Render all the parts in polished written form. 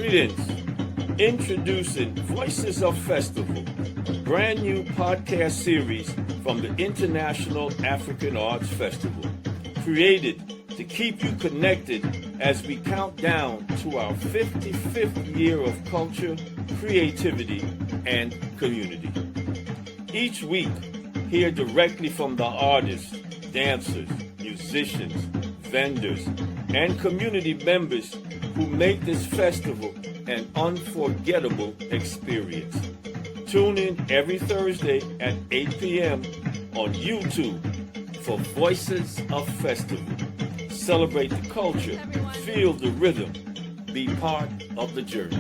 Greetings. Introducing Voices of Festival, a brand new podcast series from the International African Arts Festival, created to keep you connected as we count down to our 55th year of culture, creativity, and community. Each week, hear directly from the artists, dancers, musicians, vendors, and community members who make this festival an unforgettable experience. Tune in every Thursday at 8 p.m. on YouTube for Voices of Festival. Celebrate the culture, feel the rhythm, be part of the journey.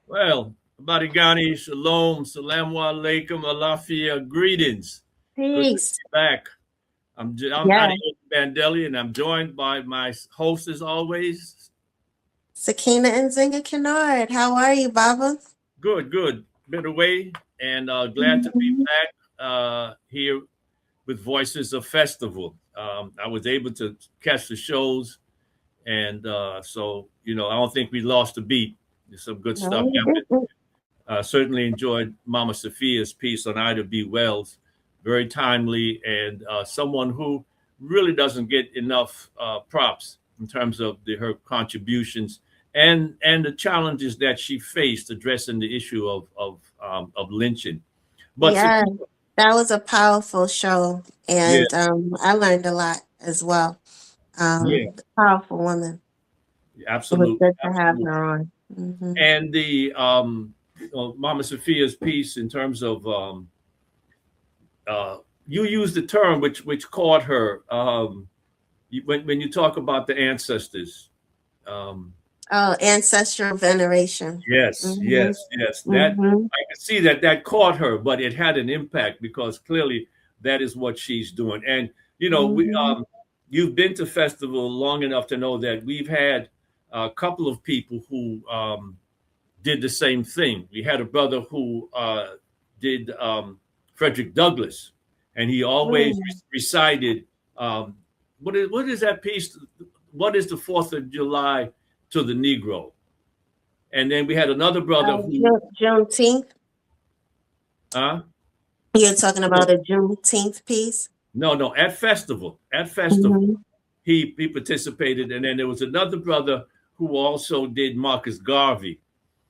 Well, Barigani, Shalom, Salamu Alaikum, Alafia, greetings. Peace. Good to be back. I'm Adeyemi Bandeli, and I'm joined by my host as always, Sakeenah and Nzinga Kinard. How are you, Baba? Good. Been away, and glad to be back here with Voices of Festival. I was able to catch the shows, and so, I don't think we lost a beat. There's some good stuff. Certainly enjoyed Mama Sophia's piece on Ida B. Wells. Very timely, and someone who really doesn't get enough props in terms of her contributions and the challenges that she faced addressing the issue of lynching. But that was a powerful show, and I learned a lot as well. Powerful woman. Absolutely. It was good to have her on. Mm-hmm. And the Mama Sophia's piece in terms of you used the term which caught her when you talk about the ancestors. Ancestral veneration. Yes. That I can see that caught her, but it had an impact because clearly that is what she's doing. And you've been to festival long enough to know that we've had a couple of people who did the same thing. We had a brother who did Frederick Douglass, and he always recited what is that piece? What is the 4th of July to the Negro? And then we had another brother who Juneteenth. You're talking about a Juneteenth piece? No. At festival, he participated, and then there was another brother who also did Marcus Garvey.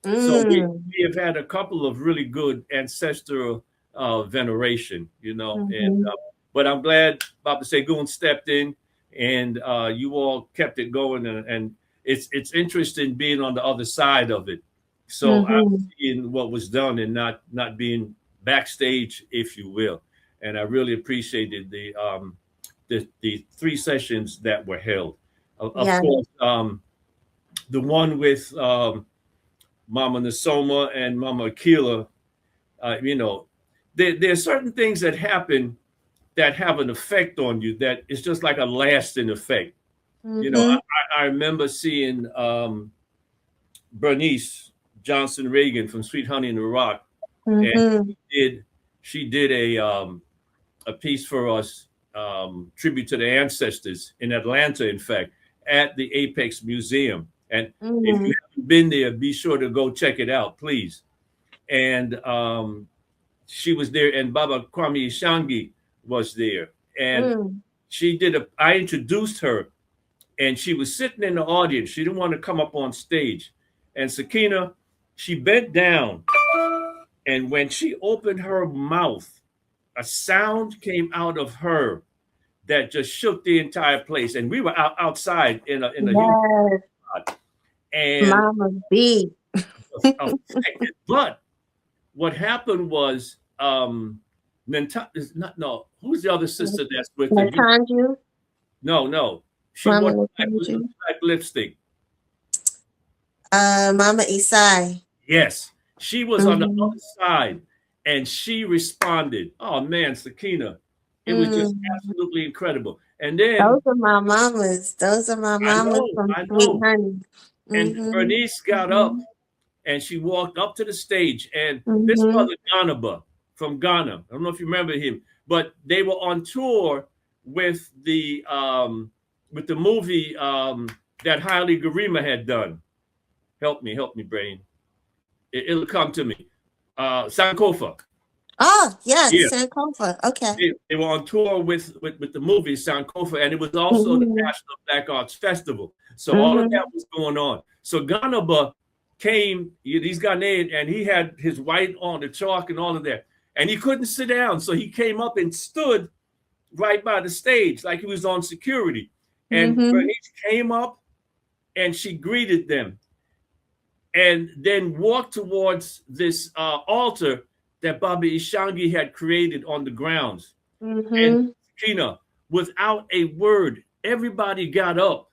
So we have had a couple of really good ancestral veneration, and but I'm glad Baba Segun stepped in, and you all kept it going, and it's interesting being on the other side of it. So I'm seeing what was done and not being backstage, if you will. And I really appreciated the 3 sessions that were held. Of course, the one with Mama Nasoma and Mama Akila, there are certain things that happen that have an effect on you that is just like a lasting effect. I remember seeing Bernice Johnson Reagan from Sweet Honey in the Rock, and she did a piece for us, tribute to the ancestors in Atlanta, in fact, at the Apex Museum. And if you haven't been there, be sure to go check it out, please. And she was there, and Baba Kwame Ishangi was there. And I introduced her, and she was sitting in the audience. She didn't want to come up on stage. And Sakeenah, she bent down, and when she opened her mouth, a sound came out of her that just shook the entire place. And we were outside in a huge spot. And Mama B. But what happened was, who's the other sister that's with her? No. She wore black lipstick. Mama Isai. Yes. She was on the other side, and she responded. Oh man, Sakeenah. It was just absolutely incredible. And then those are my mamas. From Sweet Honey. And Bernice got up, and she walked up to the stage, and this brother Ganaba, from Ghana. I don't know if you remember him, but they were on tour with the movie that Haile Garima had done. Help me, brain. It'll come to me. Sankofa. Oh, yes, Yeah, Sankofa. Okay. they were on tour with the movie Sankofa, and it was also the Mm-hmm. National Black Arts Festival. So all of Mm-hmm. that was going on. So Ganaba came, he's Ghanaian, and he had his white on the chalk and all of that. And he couldn't sit down. So he came up and stood right by the stage like he was on security. And Mm-hmm. Bernice came up and she greeted them and then walked towards this altar that Baba Ishangi had created on the grounds. And Mm-hmm. Sakeenah, without a word, everybody got up,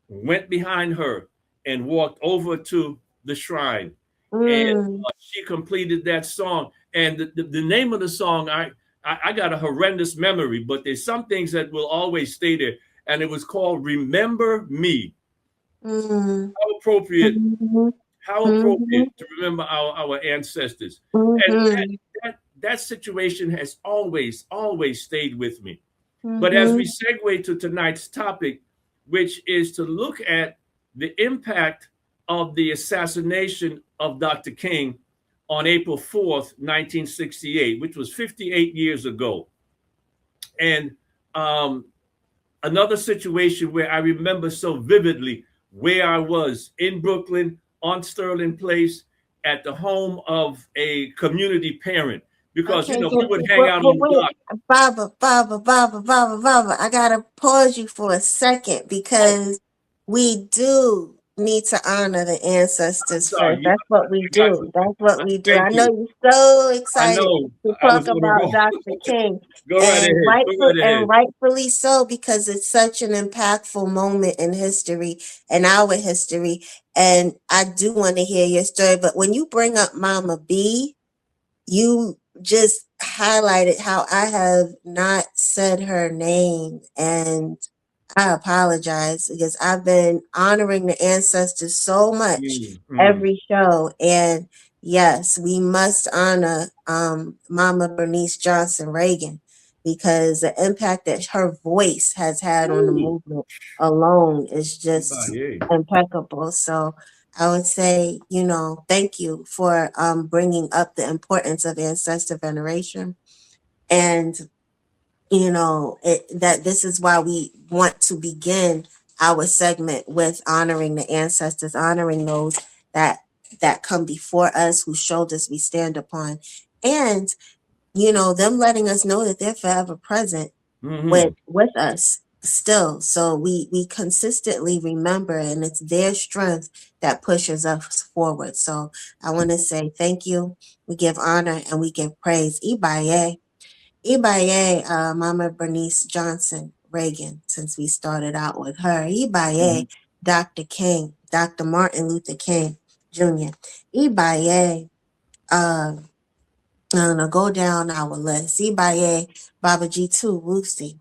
went behind her, and walked over to the shrine. And Mm. she completed that song. And the name of the song, I got a horrendous memory, but there's some things that will always stay there. And it was called Remember Me. Mm. How appropriate, Mm-hmm. how Mm-hmm. appropriate to remember our ancestors. And Mm-hmm. that situation has always stayed with me. But as we Mm-hmm. segue to tonight's topic, which is to look at the impact of the assassination of Dr. King on April 4th, 1968, which was 58 years ago. And um, another situation where I remember so vividly where I was in Brooklyn on Sterling Place at the home of a community parent because, Okay, we would hang out but on the wait, block. Baba. I gotta pause you for a second Oh, because we do need to honor the I'm ancestors sorry. first. That's what we I got do. you. That's what we do. Thank I know you. you're so I excited know. to I talk was on the about roll. Dr. King, Go right and ahead. Go right ahead. rightfully so because it's such an impactful moment in history and our history. And I do want to hear your story. But when you bring up Mama B, you just highlighted how I have not said her name, and I apologize because I've been honoring the ancestors so much Mm, mm, every show. And yes, we must honor Mama Bernice Johnson Reagan because the impact that her voice has had on the ooh, movement alone is just yeah. impeccable. So I would say, thank you for bringing up the importance of ancestor veneration. And that this is why we want to begin our segment with honoring the ancestors, honoring those that come before us, whose shoulders we stand upon, and them letting us know that they're forever present Mm-hmm. with us still. So we consistently remember, and it's their strength that pushes us forward. So I want to say thank you. We give honor and we give praise. Ibaye. Ibaye, Mama Bernice Johnson Reagan, since we started out with her. Mm-hmm. Ibaye, Dr. King, Dr. Martin Luther King Jr. Ibaye, uh, go down our list. Ibaye, Baba G2, Wusi.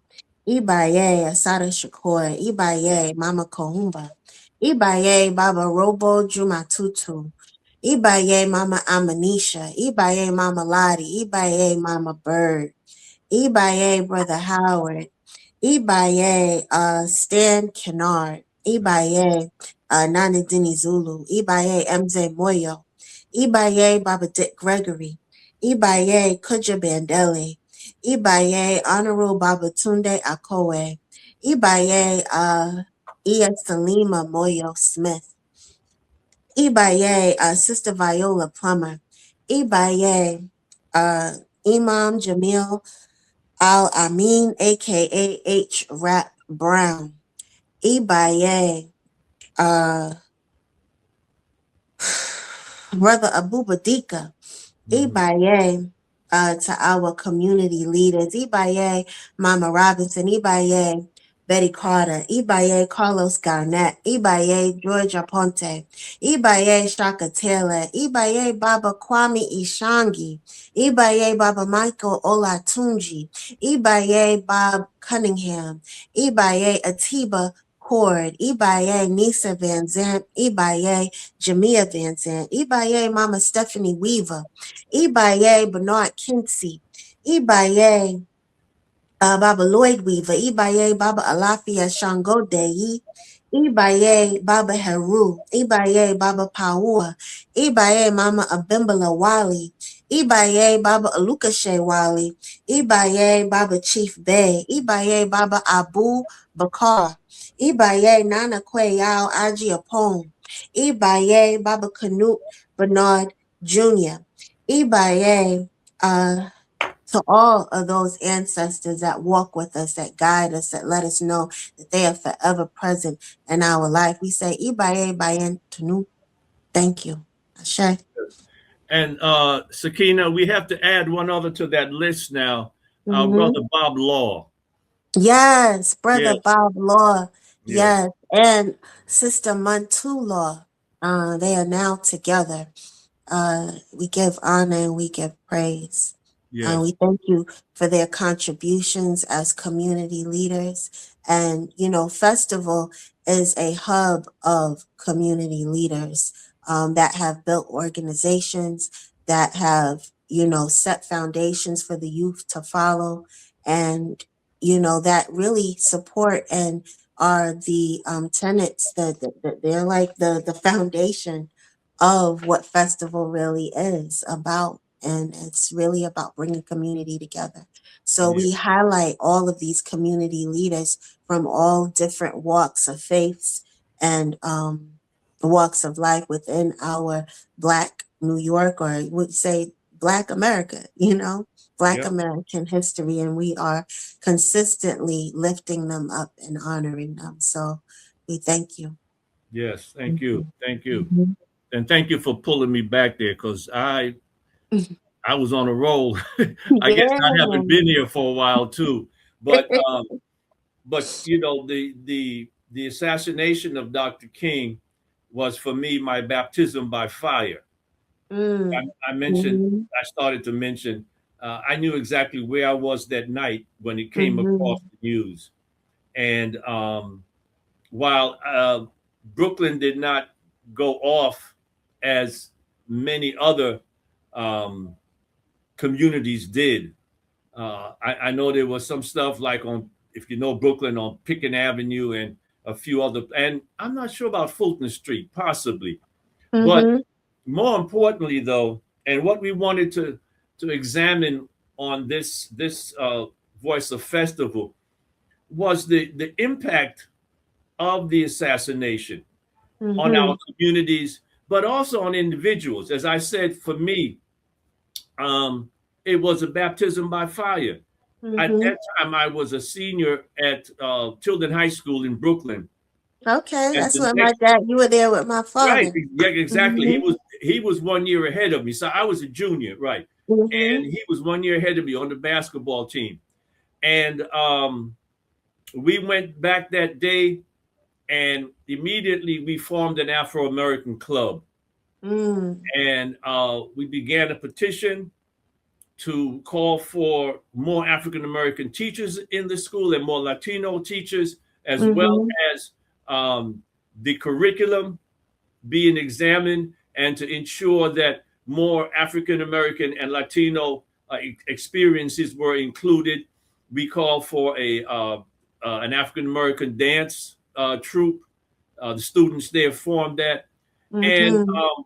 Ibaye, Asada Shakur. Ibaye, Mama Kohumba. Ibaye, Baba Robo Jumatutu. Ibaye, Mama Amanisha. Ibaye, Mama Lottie. Ibaye, Mama Bird. Ibaye, Brother Howard. Ibaye, Stan Kinard. Ibaye, Nana Dini Zulu. Ibaye, MZ Moyo. Ibaye, Baba Dick Gregory. Ibaye, Kuja Bandeli. Ibaye, Honorable Baba Tunde Akowe. Ibaye, Iya Salima Moyo Smith. Ibaye, Sister Viola Plummer. Ibaye, Imam Jamil Al Amin, aka H. Rap Brown. Ibaye, Brother Abubadika. Mm-hmm. Ibaye, to our community leaders. Ibaye, Mama Robinson. Ibaye, Betty Carter. Ibaye, Carlos Garnett. Ibaye, George Aponte. Ibaye, Shaka Taylor. Ibaye, Baba Kwame Ishangi. Ibaye, Baba Michael Olatunji. Ibaye, Bob Cunningham. Ibaye, Atiba Cord, Ibaye Nisa Van Zant, Ibaye Jamia Van Zant, Ibaye Mama Stephanie Weaver, Ibaye Bernard Kinsey, Ibaye Baba Lloyd Weaver, Ibaye Baba Alafia Shango Deyi, Ibaye Baba Heru, Ibaye Baba Paua, Ibaye Mama Abimbala Wali, Ibaye Baba Alukashe Wali, Ibaye Baba Chief Bey, Ibaye Baba Abu Bakar, Ibaye Nana Kwe Yao Aji Apong, Ibaye Baba Canute Bernard Jr., Ibaye to all of those ancestors that walk with us, that guide us, that let us know that they are forever present in our life. We say, Ibaye Bayen Tunu. Thank you. Ashe. And Sakeenah, we have to add one other to that list now. Mm-hmm. Brother Bob Law. Yes, Brother Yes, Bob Law. yes, Yes. And Sister Mantu Law. They are now together. We give honor and we give praise. yes, We thank you for their contributions as community leaders. And, Festival is a hub of community leaders that have built organizations, that have, set foundations for the youth to follow, and, that really support and are the tenets that they're like the foundation of what festival really is about. And it's really about bringing community together. So yes, we highlight all of these community leaders from all different walks of faiths and walks of life within our Black New York, or would say Black America, Black yep, American history. And we are consistently lifting them up and honoring them. So we thank you. yes. Thank you, Mhm. thank you, Mhm. and thank you for pulling me back there because I was on a roll. I guess Yeah. I haven't been here for a while too, but the assassination of Dr. King was for me my baptism by fire. Mm. I mentioned, Mhm. I started to mention, I knew exactly where I was that night when it came across Mhm. the news. And while Brooklyn did not go off as many other um, communities did, I know there was some stuff like on, if you know Brooklyn, on Pickens Avenue and a few other, and I'm not sure about Fulton Street, possibly. But Mhm. more importantly, though, and what we wanted to examine on this Voice of Festival was the impact of the assassination on our Mhm. communities, but also on individuals. As I said, for me, it was a baptism by fire. At Mhm. that time, I was a senior at Tilden High School in Brooklyn, Okay, and that's the what my next, dad. You were there with my right, father. yeah, exactly. He Mhm. was he was 1 year ahead of me, so I was a junior, right, and Mhm. he was 1 year ahead of me on the basketball team, and we went back that day, and immediately we formed an Afro American club, Mm. and we began a petition to call for more African American teachers in the school and more Latino teachers, as well Mhm. as the curriculum being examined and to ensure that more African American and Latino experiences were included. We called for an African American dance troupe. The students there formed that. And Mhm.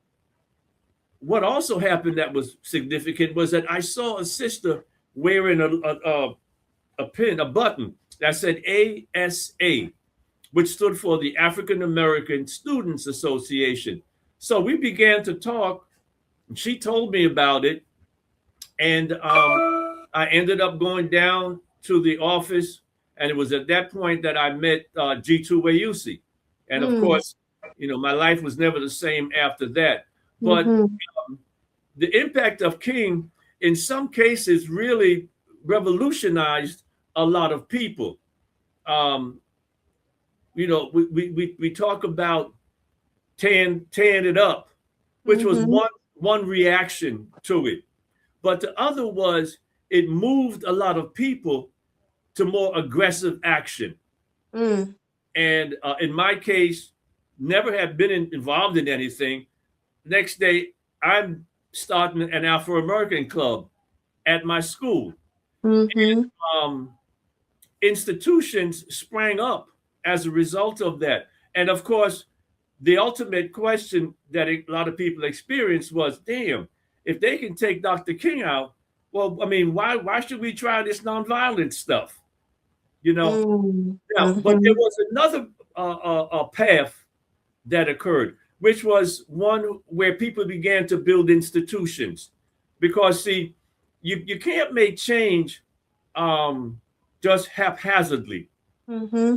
what also happened that was significant was that I saw a sister wearing a pin, a button that said ASA, which stood for the African American Students Association. So we began to talk. And she told me about it, and I ended up going down to the office. And it was at that point that I met G2 Wayusi. And of Mm. course, my life was never the same after that. But Mhm. the impact of King, in some cases, really revolutionized a lot of people. Um, we talk about tearing it up, which was Mhm. one reaction to it. But the other was it moved a lot of people to more aggressive action. Mm. and in my case, never have been involved in anything. Next day, I'm starting an Afro American club at my school. Mm-hmm. Um, Institutions sprang up as a result of that. And of course, the ultimate question that a lot of people experienced was, damn, if they can take Dr. King out, well, I mean, why should we try this nonviolent stuff? You know, now, but there Mm-hmm. was another path that occurred, which was one where people began to build institutions. Because, see, you can't make change just haphazardly. Mm-hmm.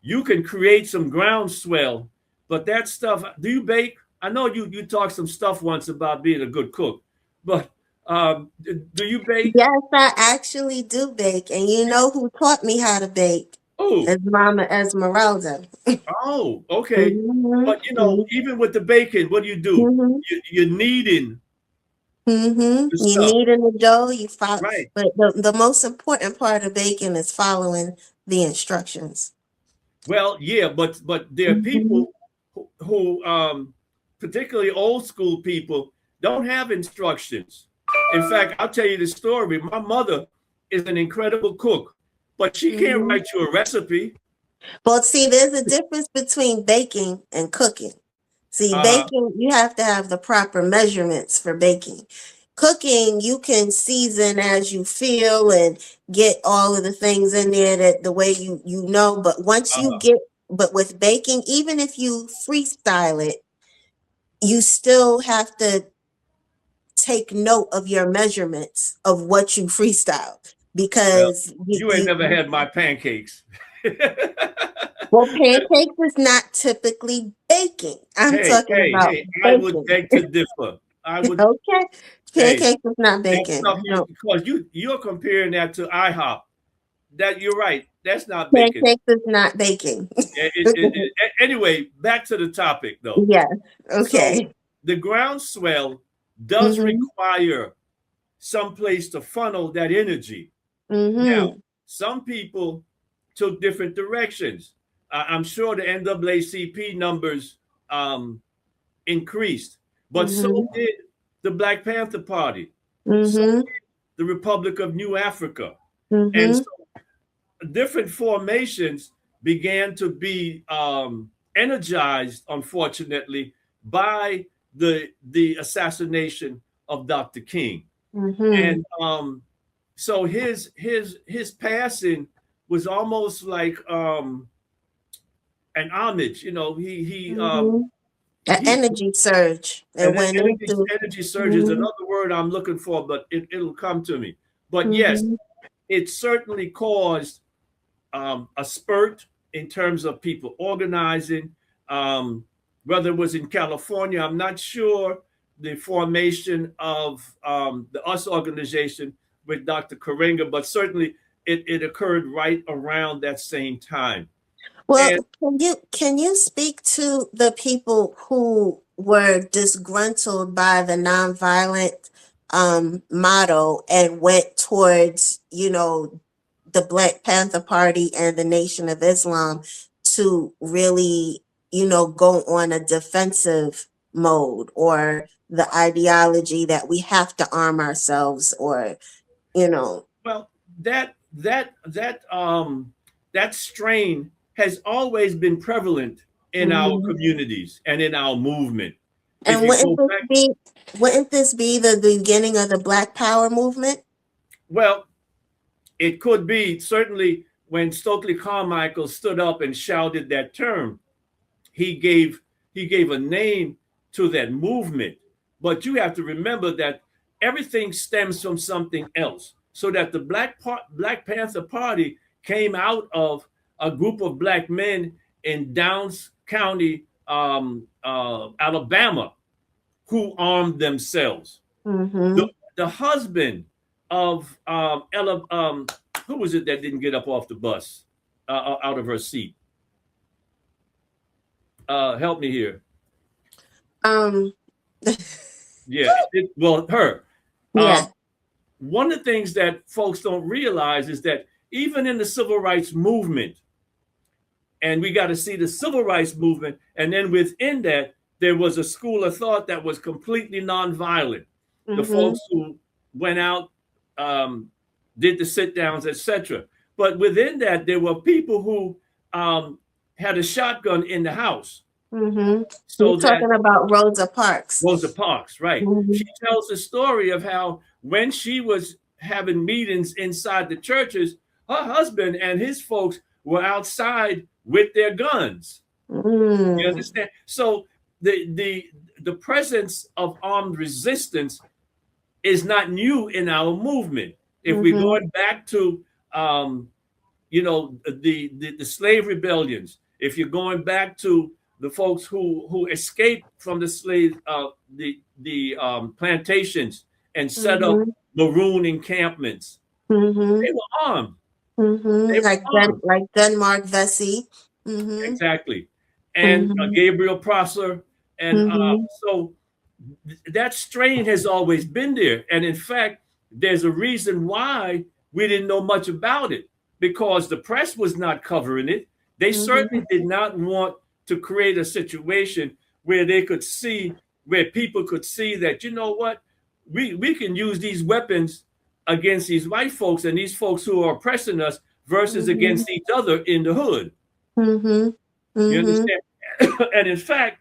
You can create some groundswell, but that stuff, do you bake? I know you talked some stuff once about being a good cook, but do you bake? Yes, I actually do bake, and you know who taught me how to bake? Oh, Is Mama Esmeralda. oh, okay. Mm-hmm. But even with the baking, what do? Mm-hmm. You're kneading the Mm-hmm. You stuff, knead in the dough, you follow, right? but the most important part of baking is following the instructions. Well, yeah, but there are Mm-hmm. people who particularly old school people, don't have instructions. In fact, I'll tell you the story. My mother is an incredible cook, but she can't Mm-hmm. write you a recipe. But see, there's a difference between baking and cooking. See, Uh, baking, you have to have the proper measurements for baking. Cooking, you can season as you feel and get all of the things in there that the way you know. But once you uh, get, but with baking, even if you freestyle it, you still have to take note of your measurements of what you freestyle well, because you ain't never had my pancakes. well, pancakes is not typically baking. I'm Hey, talking hey, about hey! I would baking. beg to differ. I would, Okay. hey, Pancakes is not that baking. stuff No. because you're comparing that to IHOP. That you're right. That's not baking. Pancakes is not baking. Anyway, back to the topic though. Yes. So Okay. the groundswell does Mm-hmm. require some place to funnel that energy. Now, Mm-hmm. some people took different directions. I'm sure the NAACP numbers um, increased, but so Mm-hmm. did the Black Panther Party, so Mm-hmm. did the Republic of New Africa. And Mm-hmm. so different formations began to be energized, unfortunately, by the assassination of Dr. King. Mm-hmm. And so his passing was almost like an homage. You know, Mm-hmm. An he energy surge. It and went into. energy surge is Mm-hmm. another word I'm looking for, but it'll come to me. But yes, Mm-hmm. it certainly caused a spurt in terms of people organizing. Um, Whether it was in California, I'm not sure the formation of the US organization with Dr. Karenga, but certainly it occurred right around that same time. Well, And can you speak to the people who were disgruntled by the nonviolent motto and went towards, the Black Panther Party and the Nation of Islam to really, go on a defensive mode or the ideology that we have to arm ourselves or, you know. well, that strain has always been prevalent in our Mhm. communities and in our movement. If And you go back, wouldn't this be the beginning of the Black Power movement? well, it could be certainly when Stokely Carmichael stood up and shouted that term, he gave he gave a name to that movement. But you have to remember that everything stems from something else. So that the Black Panther Party came out of a group of black men in Downs County, Alabama, who armed themselves. The Mm-hmm. the husband of Ella, who was it that didn't get up off the bus out of her seat? Help me here. Um, Yeah, well, her. yeah. Um, One of the things that folks don't realize is that even in the civil rights movement, and we got to see the civil rights movement. And then within that, there was a school of thought that was completely nonviolent. The folks who went out, did the sit downs, etc. But within that, there were people who had a shotgun in the house. So you're talking about Rosa Parks. Rosa Parks, right. She tells the story of how when she was having meetings inside the churches, her husband and his folks were outside with their guns. You understand? So the presence of armed resistance is not new in our movement. If we're going back to the slave rebellions, if you're going back to the folks who escaped from the slave plantations and set up maroon encampments, they were armed. Like Denmark Vesey. Exactly. And Gabriel Prosser. And so that strain has always been there. And in fact, there's a reason why we didn't know much about it, because the press was not covering it. They certainly did not want to create a situation where they could see, where people could see that, you know what, we can use these weapons against these white folks and these folks who are oppressing us versus against each other in the hood. You understand? And in fact,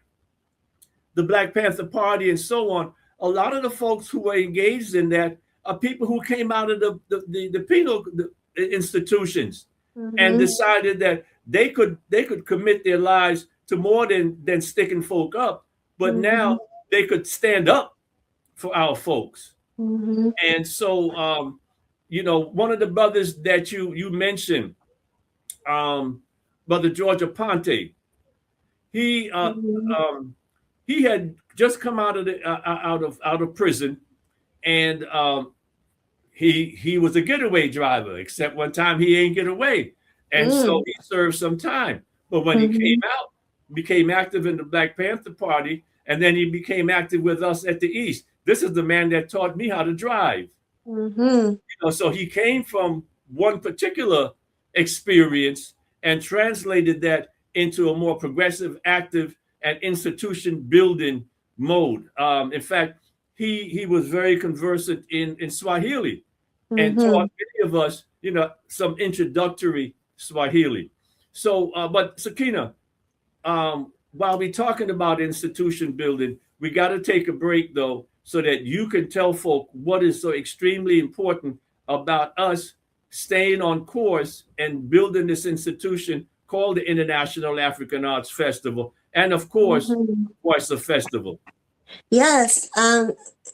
the Black Panther Party and so on, a lot of the folks who were engaged in that are people who came out of the penal institutions and decided that they could commit their lives to more than sticking folk up, but now they could stand up for our folks. And so, one of the brothers that you mentioned, Brother George Aponte, he had just come out of prison, and he was a getaway driver, except one time he ain't get away, and so he served some time. But when he came out, became active in the Black Panther Party, and then he became active with us at the East. This is the man that taught me how to drive. So he came from one particular experience and translated that into a more progressive, active, and institution building mode. In fact, he was very conversant in Swahili and taught many of us, some introductory Swahili. So, but Sakeenah, while we're talking about institution building, we got to take a break though, so that you can tell folk what is so extremely important about us staying on course and building this institution called the International African Arts Festival, and of course, Voice of Festival. Yes,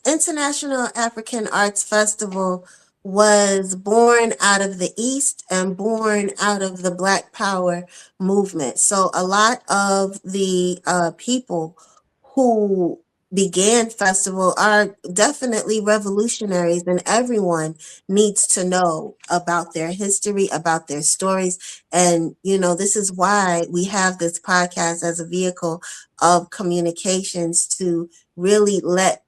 International African Arts Festival was born out of the East and born out of the Black Power movement. So a lot of the people who began festival are definitely revolutionaries, and everyone needs to know about their history, about their stories. And this is why we have this podcast as a vehicle of communications, to really let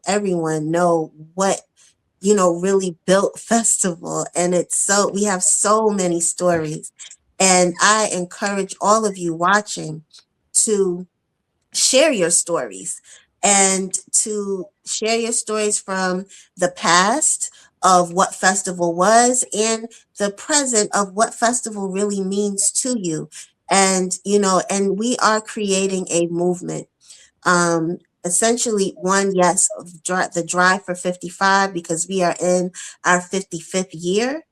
everyone know what really built festival. And we have so many stories, and I encourage all of you watching to share your stories, and to share your stories from the past of what festival was and the present of what festival really means to you. And and we are creating a movement, essentially the Drive for 55, because we are in our 55th year.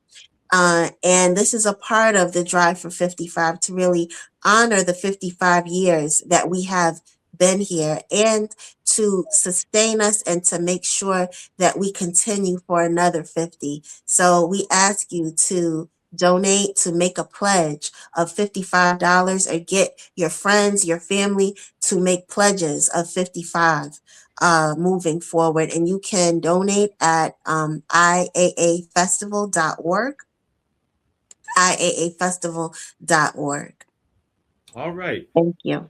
And this is a part of the Drive for 55 to really honor the 55 years that we have been here, and to sustain us and to make sure that we continue for another 50. So we ask you to donate, to make a pledge of $55, or get your friends, your family to make pledges of 55 moving forward. And you can donate at iaafestival.org. iaafestival.org. All right. Thank you.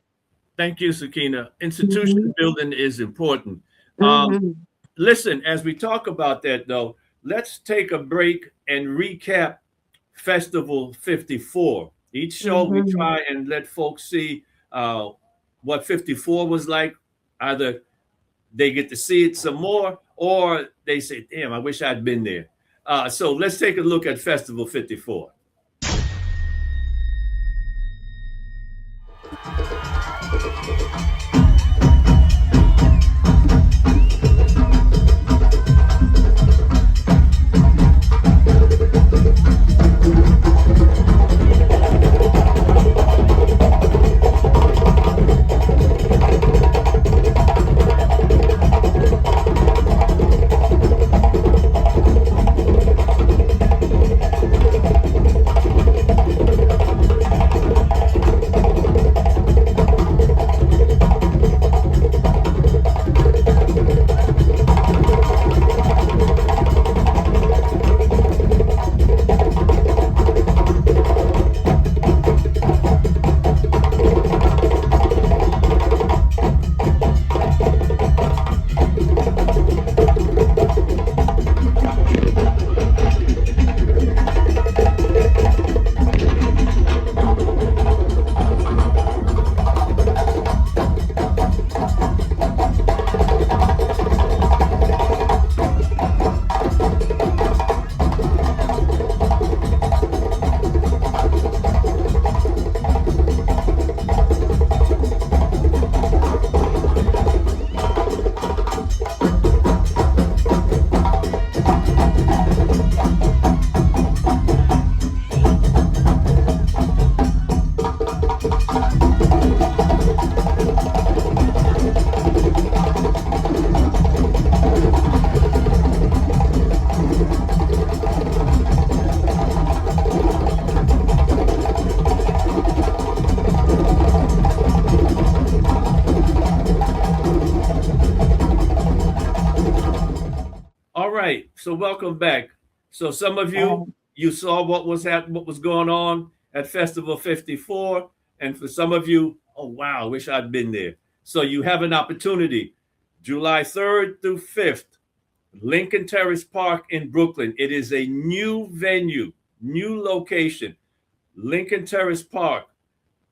Thank you, Sakeenah. Institution building is important. Listen, as we talk about that, though, let's take a break and recap Festival 54. Each show we try and let folks see what 54 was like. Either they get to see it some more, or they say, damn, I wish I'd been there. So let's take a look at Festival 54. So welcome back. So some of you saw what was going on at Festival 54, and for some of you, oh wow, I wish I'd been there. So you have an opportunity, July 3rd through 5th, Lincoln Terrace Park in Brooklyn. It is a new venue, new location, Lincoln Terrace Park,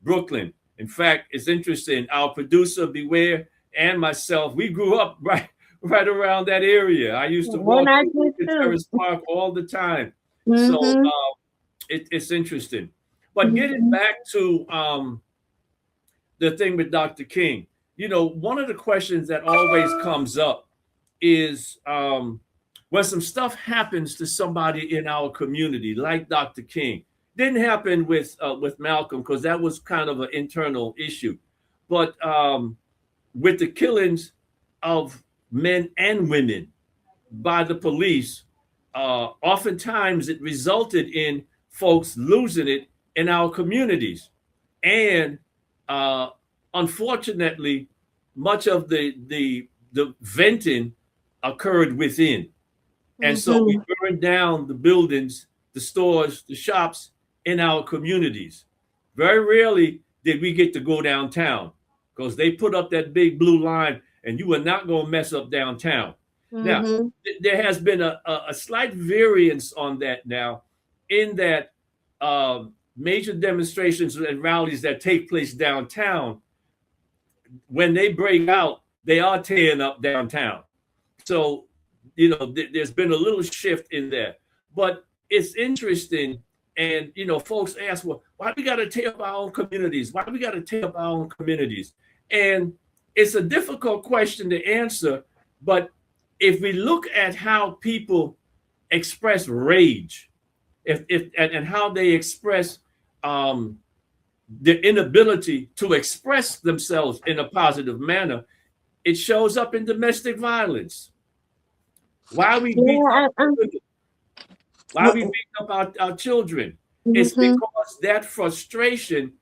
Brooklyn. In fact, it's interesting. Our producer Beware and myself, we grew up right around that area. I used to walk to Terrace Park all the time. So it's interesting. But getting back to the thing with Dr. King, you know, one of the questions that always comes up is when some stuff happens to somebody in our community, like Dr. King. Didn't happen with Malcolm because that was kind of an internal issue. But with the killings of men and women by the police, oftentimes it resulted in folks losing it in our communities. And unfortunately, much of the venting occurred within. And so we burned down the buildings, the stores, the shops in our communities. Very rarely did we get to go downtown because they put up that big blue line and you are not going to mess up downtown. Now, there has been a slight variance on that now, in that major demonstrations and rallies that take place downtown, when they break out, they are tearing up downtown. So, you know, there's been a little shift in there. But it's interesting. And, you know, folks ask, well, why we got to tear up our own communities? Why do we got to tear up our own communities? And it's a difficult question to answer. But if we look at how people express rage, and how they express the inability to express themselves in a positive manner, it shows up in domestic violence. Why we beat up our children? It's because that frustration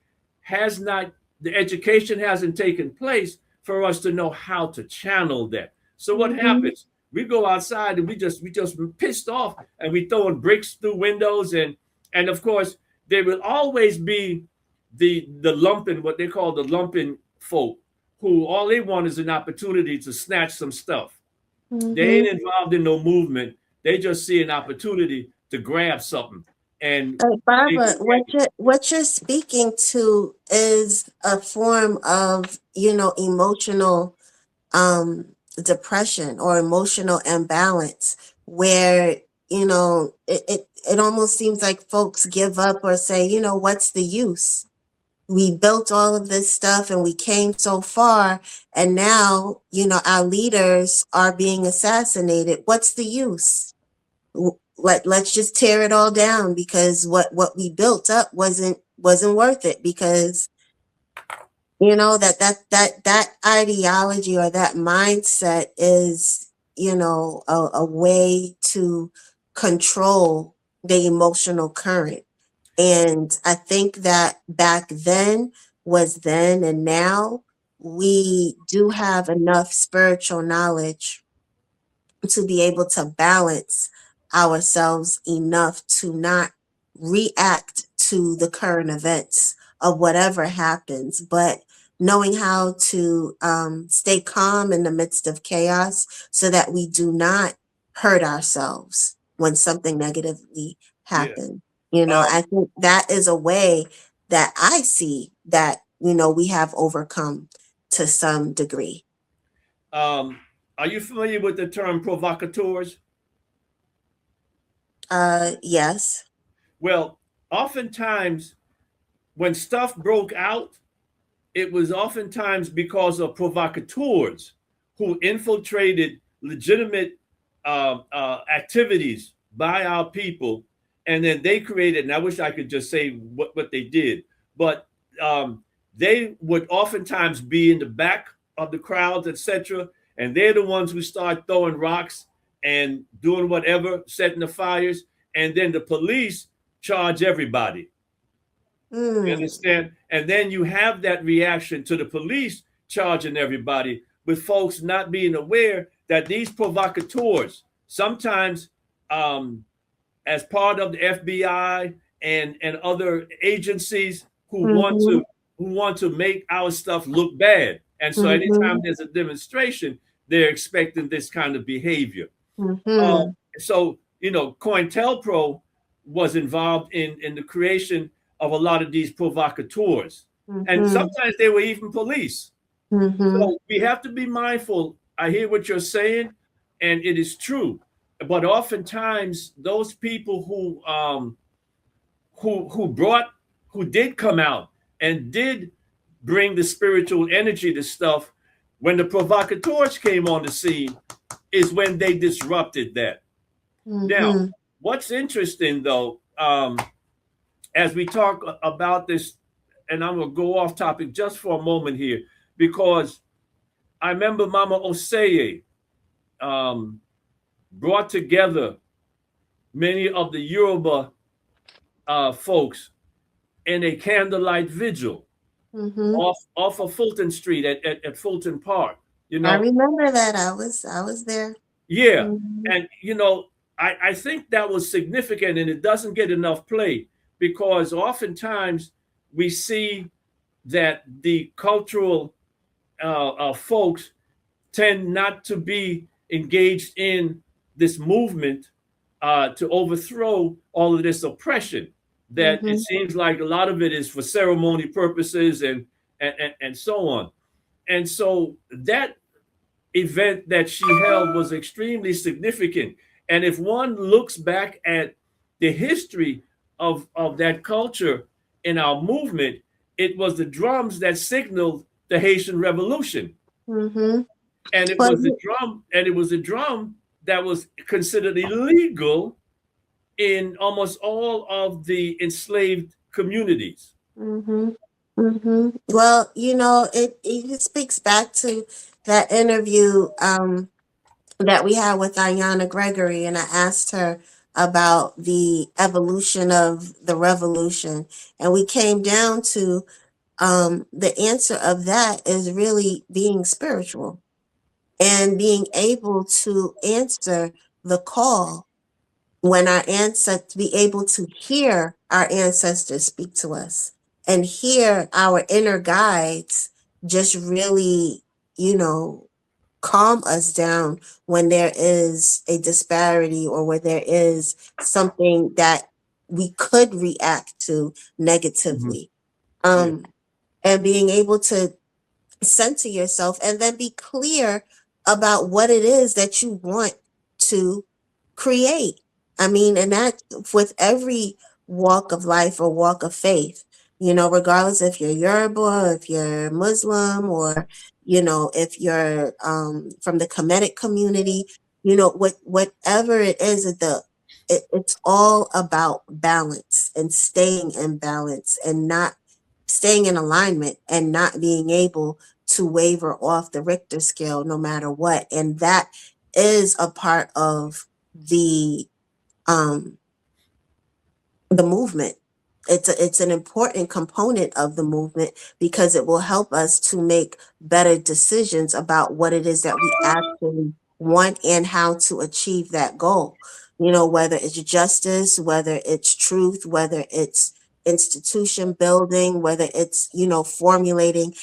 the education hasn't taken place for us to know how to channel that. So what happens? We go outside and we just pissed off and we throwing bricks through windows, and of course there will always be the lumpen, what they call the lumpen folk, who all they want is an opportunity to snatch some stuff. They ain't involved in no movement. They just see an opportunity to grab something. and they Barbara, look at it. what you're speaking to is a form of, emotional depression or emotional imbalance where, it almost seems like folks give up or say, what's the use? We built all of this stuff and we came so far, and now, our leaders are being assassinated. What's the use? Let's just tear it all down because what we built up wasn't worth it, because that ideology or that mindset is, a way to control the emotional current. And I think that back then was then, and now we do have enough spiritual knowledge to be able to balance ourselves enough to not react to the current events of whatever happens, but knowing how to stay calm in the midst of chaos so that we do not hurt ourselves when something negatively Yeah. happens. Um, I think that is a way that I see that, we have overcome to some degree. are you familiar with the term provocateurs? Yes. Well, oftentimes when stuff broke out, it was oftentimes because of provocateurs who infiltrated legitimate activities by our people, and then they created. And I wish I could just say what they did, but they would oftentimes be in the back of the crowds, etc. And they're the ones who start throwing rocks and doing whatever, setting the fires, and then the police charge everybody. You Mm, understand? And then you have that reaction to the police charging everybody, with folks not being aware that these provocateurs, sometimes as part of the FBI and other agencies mhm, who want to make our stuff look bad. And so anytime mhm, there's a demonstration, they're expecting this kind of behavior. Uh, mhm, so, COINTELPRO was involved in the creation of a lot of these provocateurs. And mhm, sometimes they were even police. mhm, So we have to be mindful. I hear what you're saying, and it is true. But oftentimes, those people who did come out and did bring the spiritual energy to stuff, when the provocateurs came on the scene, is when they disrupted that. Now, mhm, what's interesting though, as we talk about this, and I'm gonna go off topic just for a moment here, because I remember Mama Oseye um, brought together many of the Yoruba folks in a candlelight vigil mhm. off of Fulton Street at Fulton Park. You I know, remember that. I was there. yeah, Mhm, and I think that was significant, and it doesn't get enough play because oftentimes we see that the cultural folks tend not to be engaged in this movement to overthrow all of this oppression. That it mhm, seems like a lot of it is for ceremony purposes and so on. And so that event that she held was extremely significant. And if one looks back at the history of that culture in our movement, it was the drums that signaled the Haitian Revolution. mhm. And it Well, was the drum, and it was a drum that was considered illegal in almost all of the enslaved communities. mhm, mhm. Well, it speaks back to that interview that we had with Ayanna Gregory, and I asked her about the evolution of the revolution, and we came down to the answer of that is really being spiritual and being able to answer the call when our ancestors, be able to hear our ancestors speak to us and hear our inner guides just really, you know, calm us down when there is a disparity or where there is something that we could react to negatively. Yeah. And being able to center yourself and then be clear about what it is that you want to create. I mean, and that with every walk of life or walk of faith, regardless if you're Yoruba, or if you're Muslim, or, if you're from the Kemetic community, whatever it is, it's all about balance and staying in balance and not staying in alignment and not being able to waver off the Richter scale no matter what. And that is a part of the movement. It's an important component of the movement because it will help us to make better decisions about what it is that we actually want and how to achieve that goal. Whether it's justice, whether it's truth, whether it's institution building, whether it's, formulating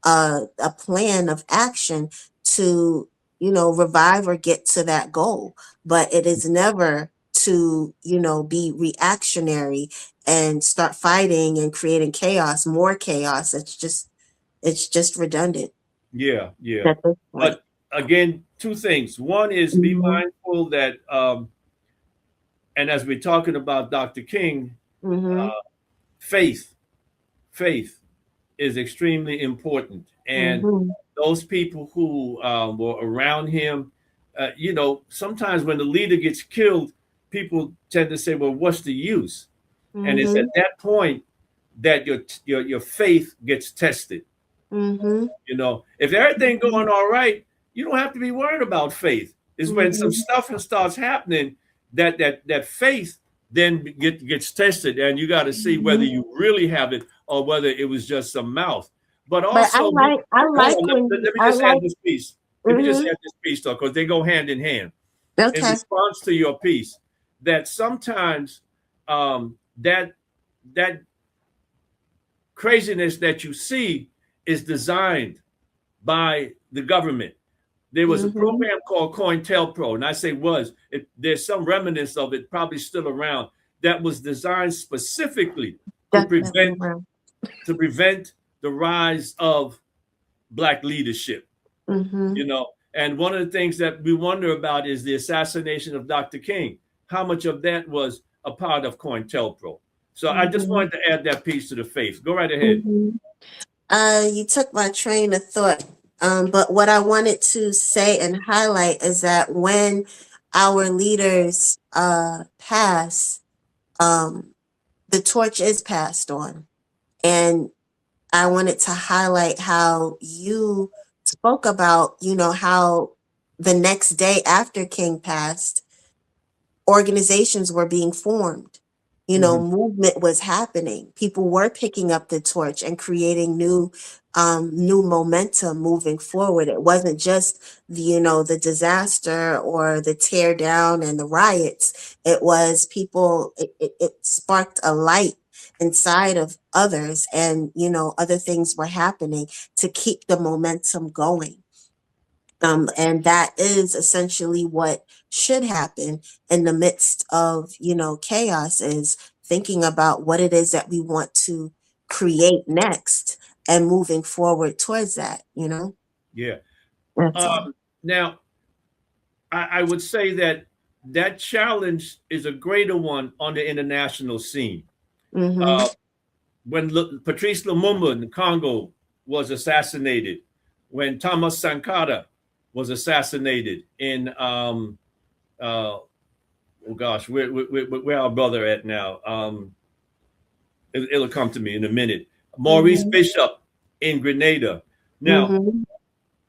a plan of action to, revive or get to that goal. But it is never to, be reactionary and start fighting and creating chaos, more chaos. It's just redundant. Yeah. At this point. But again, two things. One is be mindful that, and as we're talking about Dr. King, faith is extremely important. And those people who were around him, sometimes when the leader gets killed, people tend to say, well, what's the use? And it's at that point that your faith gets tested. If everything going all right, you don't have to be worried about faith. It's when some stuff starts happening that faith then gets tested, and you got to see whether you really have it or whether it was just some mouth. But also, let me just add this piece. Let me just add this piece, though, because they go hand in hand. Okay. In response to your piece, that sometimes that craziness that you see is designed by the government. There was a program called COINTELPRO, and I say there's some remnants of it probably still around, that was designed specifically to prevent the rise of Black leadership. And one of the things that we wonder about is the assassination of Dr. King. How much of that was a part of COINTELPRO? So I just wanted to add that piece to the faith. Go right ahead. You took my train of thought. But what I wanted to say and highlight is that when our leaders pass, the torch is passed on. And I wanted to highlight how you spoke about, how the next day after King passed, organizations were being formed. Movement was happening. People were picking up the torch and creating new momentum moving forward. It wasn't just the disaster or the tear down and the riots. It was people, it sparked a light inside of others, and other things were happening to keep the momentum going. And that is essentially what should happen in the midst of, chaos, is thinking about what it is that we want to create next and moving forward towards that, Yeah. That's all. Now, I would say that challenge is a greater one on the international scene. When Patrice Lumumba in Congo was assassinated, when Thomas Sankara was assassinated in oh gosh, where our brother at now? It'll come to me in a minute. Maurice Bishop in Grenada. Now,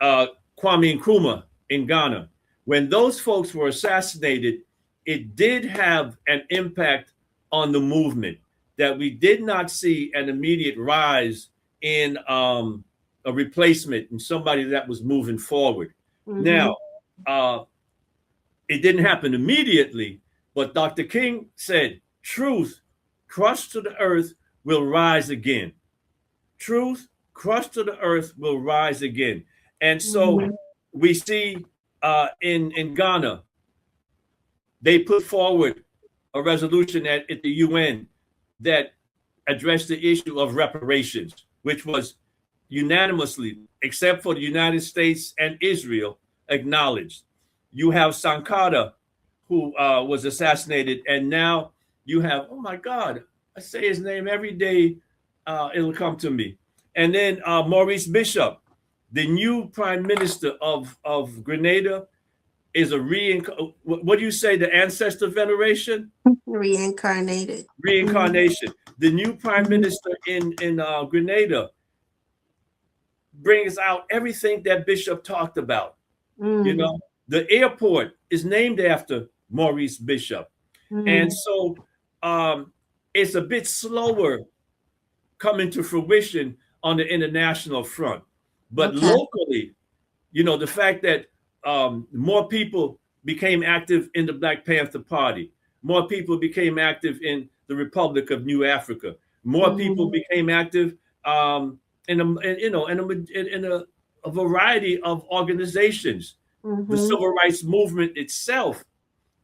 Kwame Nkrumah in Ghana. When those folks were assassinated, it did have an impact on the movement, that we did not see an immediate rise in a replacement and somebody that was moving forward. Now, it didn't happen immediately, but Dr. King said, truth crushed to the earth will rise again. Truth crushed to the earth will rise again. And so we see in Ghana, they put forward a resolution at the UN that addressed the issue of reparations, which was unanimously, except for the United States and Israel, acknowledged. You have Sankara, who was assassinated, and now you have, oh my God, I say his name every day, it'll come to me. And then Maurice Bishop, the new prime minister of Grenada, is a what do you say, the ancestor veneration? Reincarnated. Reincarnation. The new prime minister in Grenada brings out everything that Bishop talked about. You know, the airport is named after Maurice Bishop. And so it's a bit slower coming to fruition on the international front. But locally, you know, the fact that more people became active in the Black Panther Party, more people became active in the Republic of New Africa, more people became active in a variety of organizations. The civil rights movement itself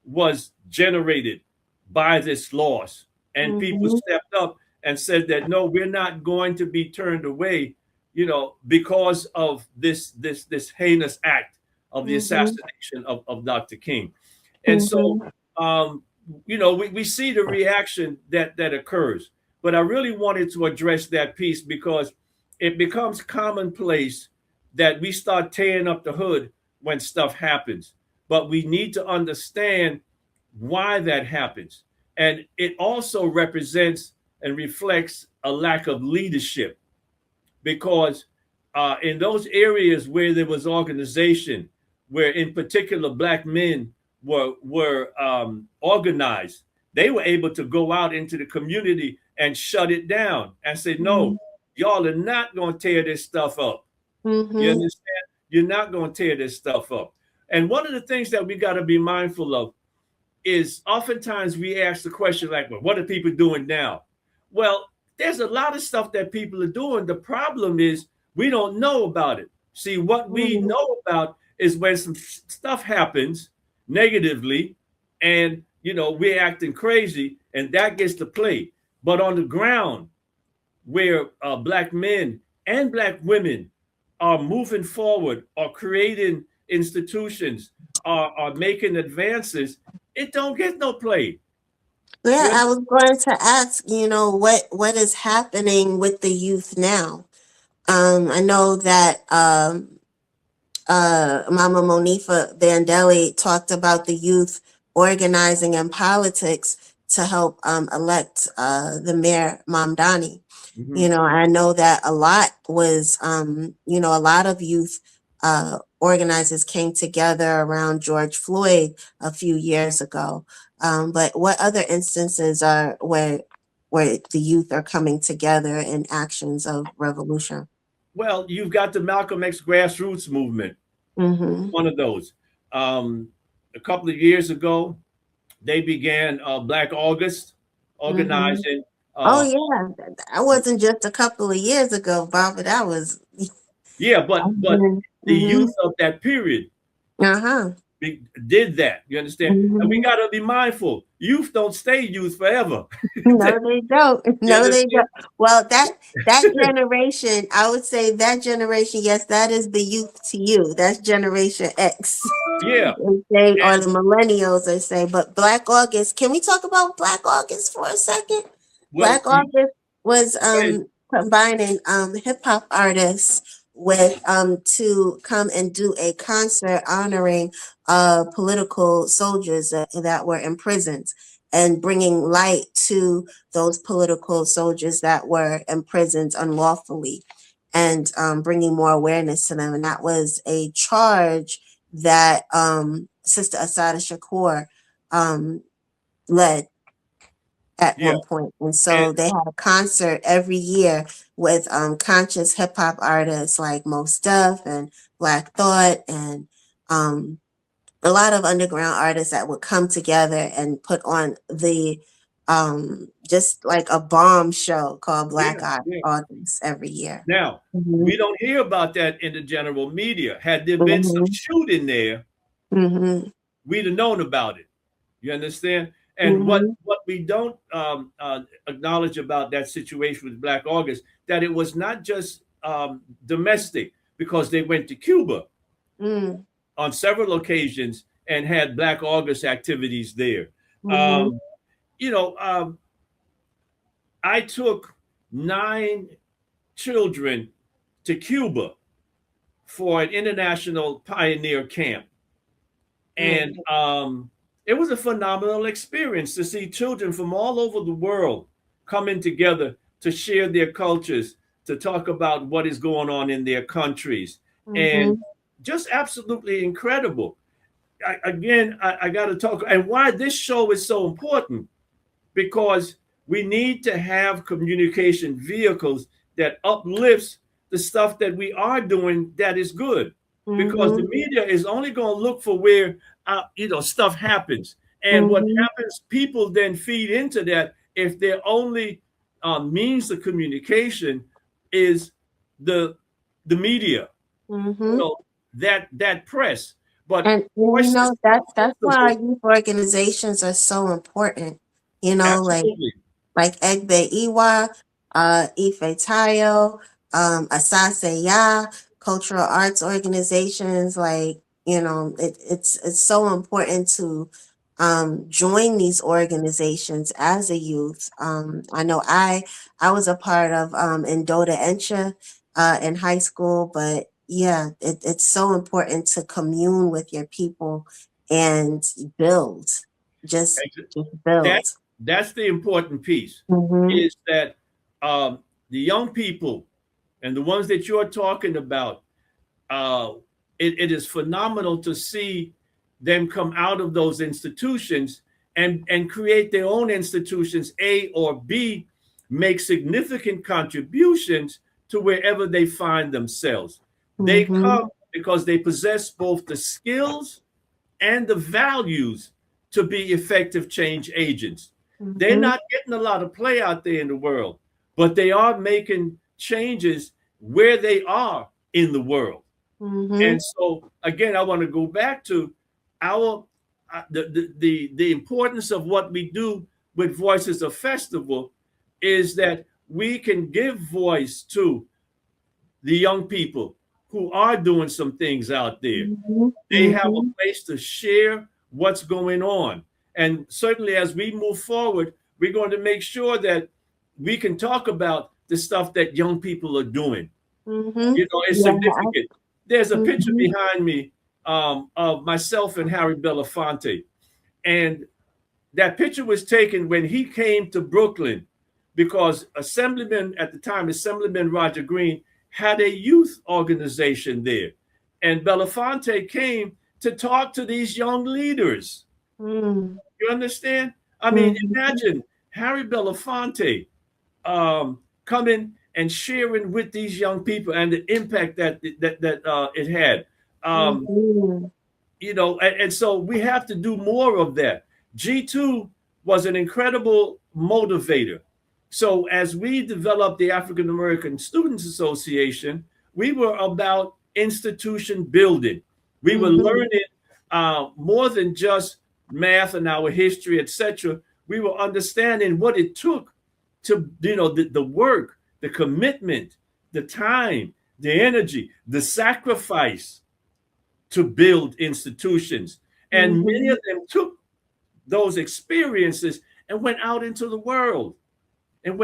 was generated by this loss, and people stepped up and said that no, we're not going to be turned away, you know, because of this heinous act of the assassination of Dr. King. And so, you know, we see the reaction that occurs. But I really wanted to address that piece because it becomes commonplace that we start tearing up the hood when stuff happens. But we need to understand why that happens. And it also represents and reflects a lack of leadership, because in those areas where there was organization, where in particular Black men were organized, they were able to go out into the community and shut it down and say, no, y'all are not going to tear this stuff up. You understand? You're not going to tear this stuff up. And one of the things that we got to be mindful of is oftentimes we ask the question like, well, what are people doing now? Well, there's a lot of stuff that people are doing. The problem is we don't know about it. See, what we know about is when some stuff happens negatively and, you know, we're acting crazy and that gets to play. But on the ground where Black men and Black women are moving forward, are creating institutions, are making advances, it don't get no play. Yeah, I was going to ask, you know, what is happening with the youth now? I know that Mama Monifa Bandeli talked about the youth organizing in politics to help elect the mayor Mamdani. You know, I know that a lot was, you know, a lot of youth organizers came together around George Floyd a few years ago. But what other instances are where the youth are coming together in actions of revolution? Well, you've got the Malcolm X grassroots movement, one of those. A couple of years ago, they began Black August, organizing. Oh yeah, that wasn't just a couple of years ago, Bob. That was but the youth of that period did that. You understand? And we got to be mindful. Youth don't stay youth forever. No, they don't. No, they don't. Well, that generation, I would say that generation, yes, that is the youth to you. That's Generation X. Yeah. They say, or the millennials, they say. But Black August, can we talk about Black August for a second? Well, Black August was combining hip hop artists with to come and do a concert honoring political soldiers that were imprisoned, and bringing light to those political soldiers that were imprisoned unlawfully, and bringing more awareness to them. And that was a charge that Sister Assata Shakur led at one point. And so they had a concert every year with conscious hip hop artists like Mos Def and Black Thought and a lot of underground artists that would come together and put on the just like a bomb show called Black August every year. Now, we don't hear about that in the general media. Had there been some shooting there, we'd have known about it. You understand? And what we don't acknowledge about that situation with Black August, that it was not just domestic, because they went to Cuba on several occasions and had Black August activities there. Um, you know, I took 9 children to Cuba for an international pioneer camp. And it was a phenomenal experience to see children from all over the world coming together to share their cultures, to talk about what is going on in their countries. And just absolutely incredible. I got to talk, and why this show is so important, because we need to have communication vehicles that uplifts the stuff that we are doing that is good, because the media is only going to look for where stuff happens, and what happens, people then feed into that. If their only means of communication is the media, that press, but and you know that's why youth organizations are so important. absolutely. Like Egbe Iwa, Ife Tayo, Asase cultural arts organizations. Like, it's so important to join these organizations as a youth. I know I was a part of Endota Encha in high school, but yeah, it's so important to commune with your people and build, just build. That's the important piece, Mm-hmm. is that the young people and the ones that you're talking about, it is phenomenal to see them come out of those institutions and create their own institutions, A or B, make significant contributions to wherever they find themselves. They come because they possess both the skills and the values to be effective change agents. They're not getting a lot of play out there in the world, but they are making changes where they are in the world. And so again, I want to go back to our the importance of what we do with Voices of Festival, is that we can give voice to the young people who are doing some things out there. They have a place to share what's going on. And certainly as we move forward, we're going to make sure that we can talk about the stuff that young people are doing. It's significant. There's a picture behind me of myself and Harry Belafonte. And that picture was taken when he came to Brooklyn, because Assemblyman at the time, Assemblyman Roger Green, had a youth organization there. And Belafonte came to talk to these young leaders. You understand? I mean, imagine Harry Belafonte coming and sharing with these young people and the impact that it had. And so we have to do more of that. G2 was an incredible motivator. So as we developed the African American Students Association, we were about institution building. We were learning more than just math and our history, etc. We were understanding what it took to, the work, the commitment, the time, the energy, the sacrifice to build institutions. And many of them took those experiences and went out into the world. And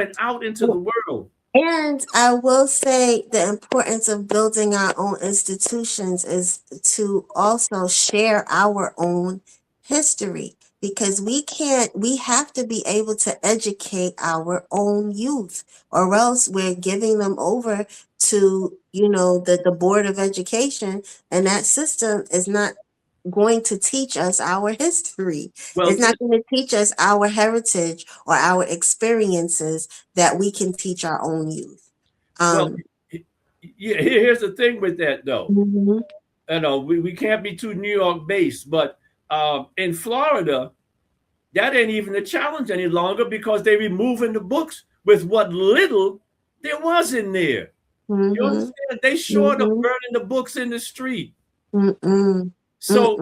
I will say the importance of building our own institutions is to also share our own history, because we have to be able to educate our own youth, or else we're giving them over to, the Board of Education, and that system is not going to teach us our history. It's not going to teach us our heritage or our experiences that we can teach our own youth. Here's the thing with that, though. We can't be too New York based, but in Florida, that ain't even a challenge any longer, because they're removing the books with what little there was in there. You understand? They short of burning the books in the street. So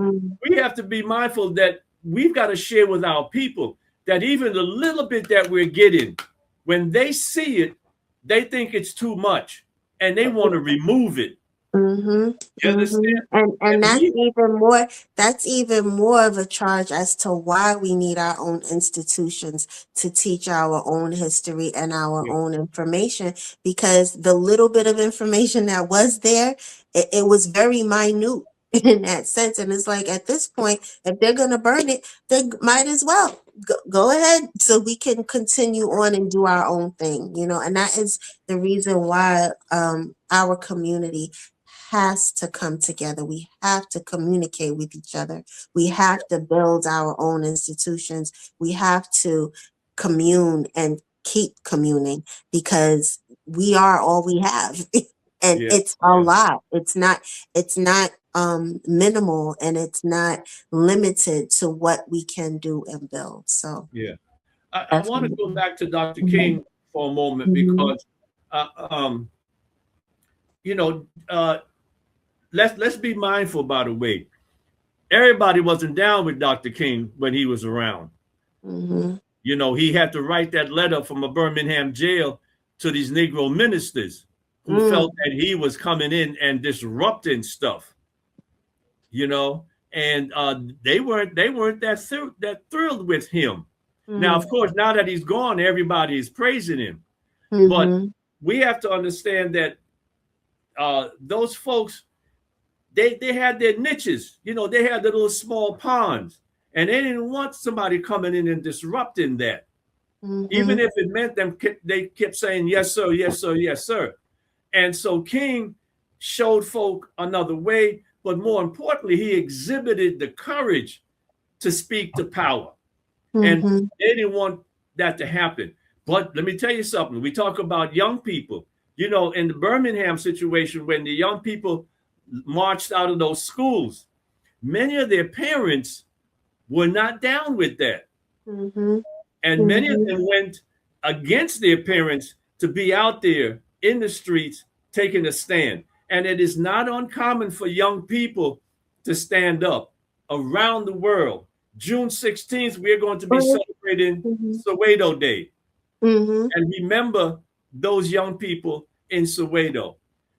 we have to be mindful that we've got to share with our people. that even the little bit that we're getting, when they see it, they think it's too much and they want to remove it. Mm-hmm. You Mm-hmm. understand? And And we, that's even more of a charge as to why we need our own institutions to teach our own history and our yeah, own information, because the little bit of information that was there, it was very minute in that sense. And it's like, at this point, if they're gonna burn it, they might as well go ahead, so we can continue on and do our own thing, and that is the reason why our community has to come together. We have to communicate with each other. We have to build our own institutions. We have to commune and keep communing, because we are all we have. And yeah, it's a yeah, lot. It's not minimal, and it's not limited to what we can do and build. So yeah. I want to go definitely. back to Dr. Mhm. King for a moment Mhm. because, uh, um, you know, let's be mindful. By the way, everybody wasn't down with Dr. King when he was around. Mhm. He had to write that letter from a Birmingham jail to these Negro ministers who felt Mm. that he was coming in and disrupting stuff. You know, and they weren't that thrilled with him. Now, of Mm. course, now that he's gone, everybody is praising him. But Mhm. we have to understand that those folks, they had their niches. They had the little small ponds, and they didn't want somebody coming in and disrupting that. Even Mhm. if it meant they kept saying yes sir, yes sir, yes sir. And so King showed folk another way, but more importantly, he exhibited the courage to speak to power. And Mhm. they didn't want that to happen. But let me tell you something. We talk about young people. In the Birmingham situation, when the young people marched out of those schools, many of their parents were not down with that. Mhm. And many of Mhm. them went against their parents to be out there in the streets taking a stand. And it is not uncommon for young people to stand up around the world. June 16th, we're going to be celebrating Mhm. Soweto Day. Mhm. And remember those young people in Soweto.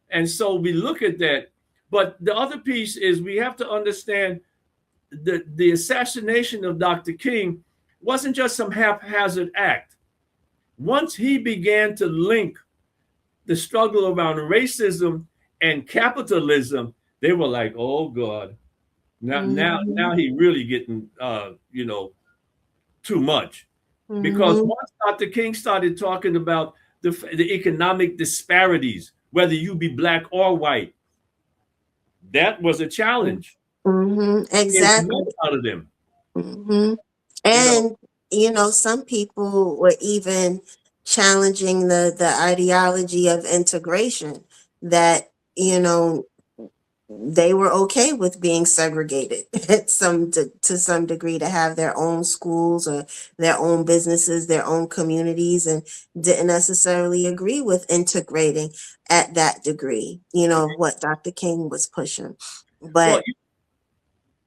And so we look at that. But the other piece is we have to understand the assassination of Dr. King wasn't just some haphazard act. Once he began to link the struggle around racism and capitalism, they were like, "Oh God, now Mhm. he really getting too much." Because Mhm. once Dr. King started talking about the economic disparities, whether you be black or white, that was a challenge. Mhm. It met Exactly. out of them, Mhm. you know. And some people were even challenging the ideology of integration, that they were okay with being segregated to some degree, to have their own schools or their own businesses, their own communities, and didn't necessarily agree with integrating at that degree, what Dr. King was pushing. Well, But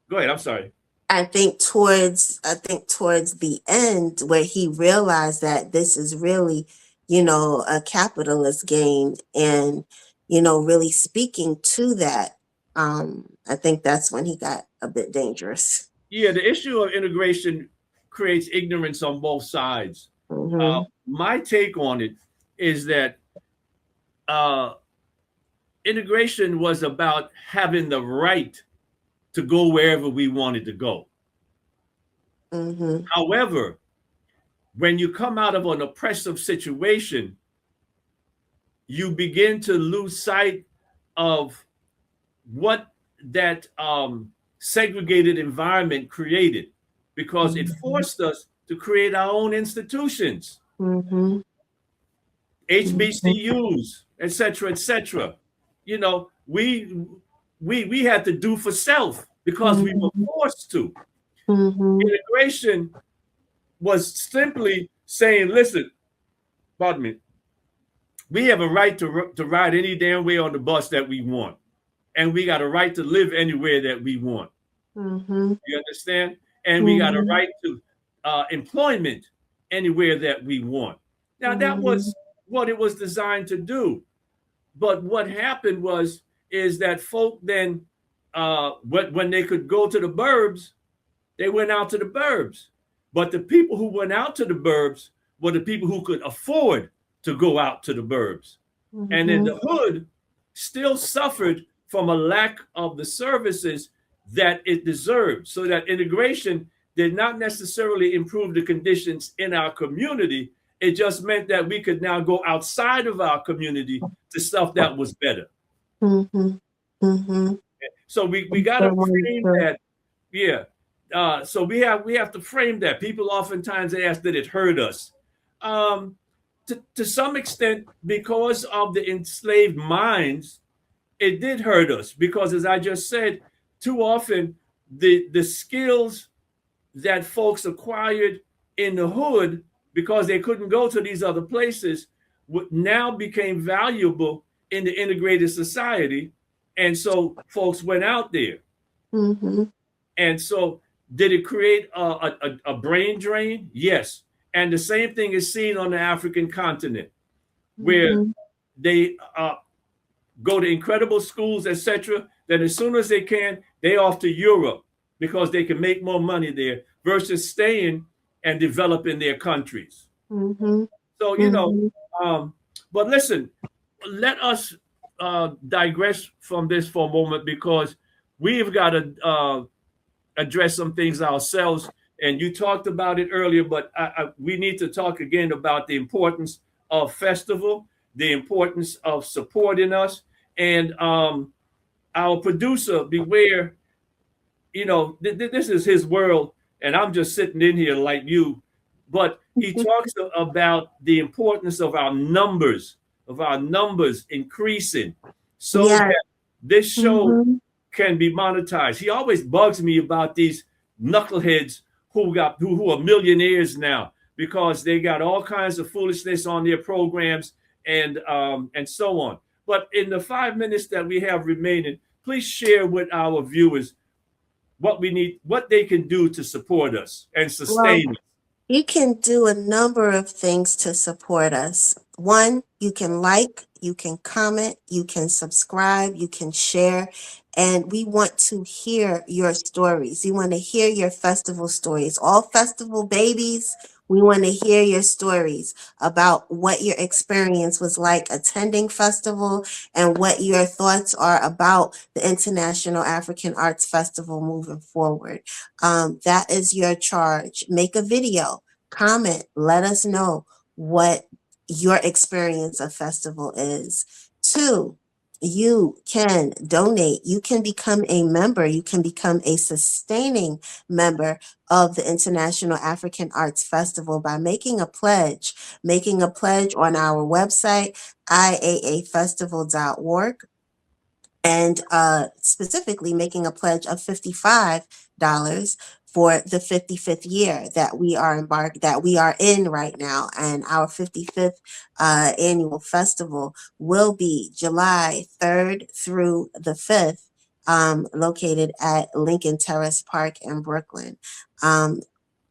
go ahead. I'm sorry. I think towards the end, where he realized that this is really, a capitalist game, and really speaking to that, I think that's when he got a bit dangerous. Yeah, the issue of integration creates ignorance on both sides. Mm-hmm. My take on it is that uh, integration was about having the right to go wherever we wanted to go. Mm-hmm. However, when you come out of an oppressive situation, you begin to lose sight of what that segregated environment created, because it Mm-hmm. forced us to create our own institutions, Mm-hmm. HBCUs, etc., etc. We had to do for self because we were Mm-hmm. forced to. Mm-hmm. Integration was simply saying, "Listen, pardon me, we have a right to ride any damn way on the bus that we want, and we got a right to live anywhere that we want." Mm-hmm. You understand? And we got a Mm-hmm. right to employment anywhere that we want. Now, that Mhm. was what it was designed to do. But what happened is that folk then, when they could go to the burbs, they went out to the burbs. But the people who went out to the burbs were the people who could afford to go out to the burbs. And then Mhm. the hood still suffered from a lack of the services that it deserved. So that integration did not necessarily improve the conditions in our community. It just meant that we could now go outside of our community to stuff that was better. Mhm. Mhm. So we got to So frame true. that. Yeah. So we have to frame that. People oftentimes ask that it hurt us. Um, to some extent, because of the enslaved minds, it did hurt us. Because as I just said, too often the skills that folks acquired in the hood because they couldn't go to these other places now became valuable in the integrated society, and so folks went out there. Mhm. And so, did it create a brain drain? Yes. And the same thing is seen on the African continent, where Mhm. they go to incredible schools, etc. Then, as soon as they can, they off to Europe because they can make more money there versus staying and developing their countries. Mhm. So, Mhm. um, but listen, let us digress from this for a moment because we've got to address some things ourselves. And you talked about it earlier, but we need to talk again about the importance of festival, the importance of supporting us, and our producer, Beware. This is his world, and I'm just sitting in here like you. But he talks about the importance of our numbers increasing, so Yes. that this show Mhm. can be monetized. He always bugs me about these knuckleheads who are millionaires now because they got all kinds of foolishness on their programs and so on. But in the 5 minutes that we have remaining, please share with our viewers what we need, what they can do to support us and Well, sustain us. you can do a number of things to support us. One, you can like, you can comment, you can subscribe, you can share, and we want to hear your stories. We want to hear your festival stories. All festival babies, we want to hear your stories about what your experience was like attending festival and what your thoughts are about the International African Arts Festival moving forward. That is your charge. Make a video, comment, let us know what your experience of festival is. Two, you can donate. You can become a member. You can become a sustaining member of the International African Arts Festival by making a pledge on our website, iaafestival.org, and specifically making a pledge of $55 for the 55th year that we are in right now. And our 55th annual festival will be July 3rd through the 5th, located at Lincoln Terrace Park in Brooklyn. Um,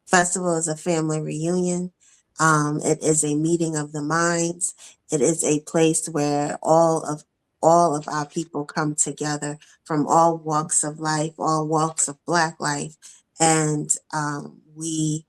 Festival is a family reunion. It is a meeting of the minds. It is a place where all of our people come together from all walks of life, all walks of Black life, and we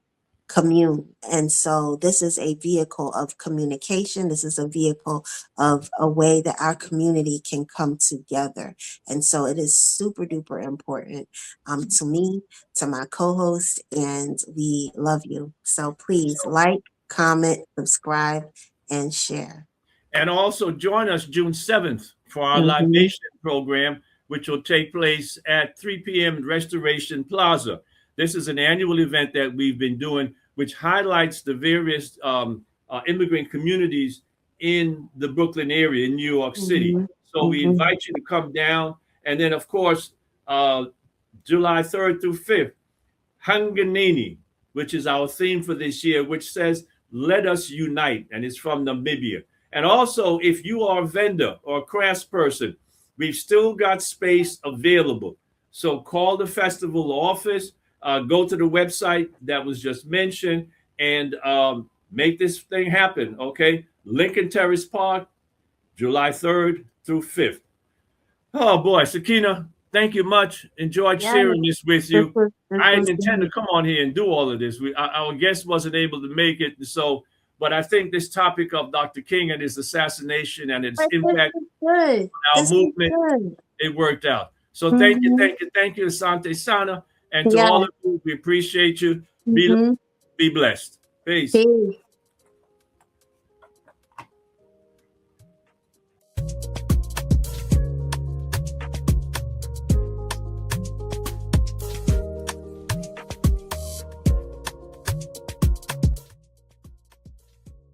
commune. And so this is a vehicle of communication. This is a vehicle of a way that our community can come together. And so it is super duper important to me, to my co-host, and we love you. So please like, comment, subscribe, and share. And also join us June 7th for our Mhm. libation program, which will take place at 3 p.m. at Restoration Plaza. This is an annual event that we've been doing, which highlights the various immigrant communities in the Brooklyn area in New York City. Mhm. So we Mhm. invite you to come down. And then, of course, uh, July 3rd through 5th, Hanganini, which is our theme for this year, which says, let us unite, and it's from Namibia. And also, if you are a vendor or a craftsperson, we've still got space available. So call the festival office. go to the website that was just mentioned and make this thing happen. Okay, Lincoln Terrace Park, July 3rd through 5th. Oh boy, Sakeenah, thank you much. Enjoyed sharing this with you. I didn't intend to come on here and do all of this. Our guest wasn't able to make it, so. But I think this topic of Dr. King and his assassination and its impact on our movement, it worked out. So thank you, Asante Sana, and to all of you, we appreciate you. Be blessed. Peace.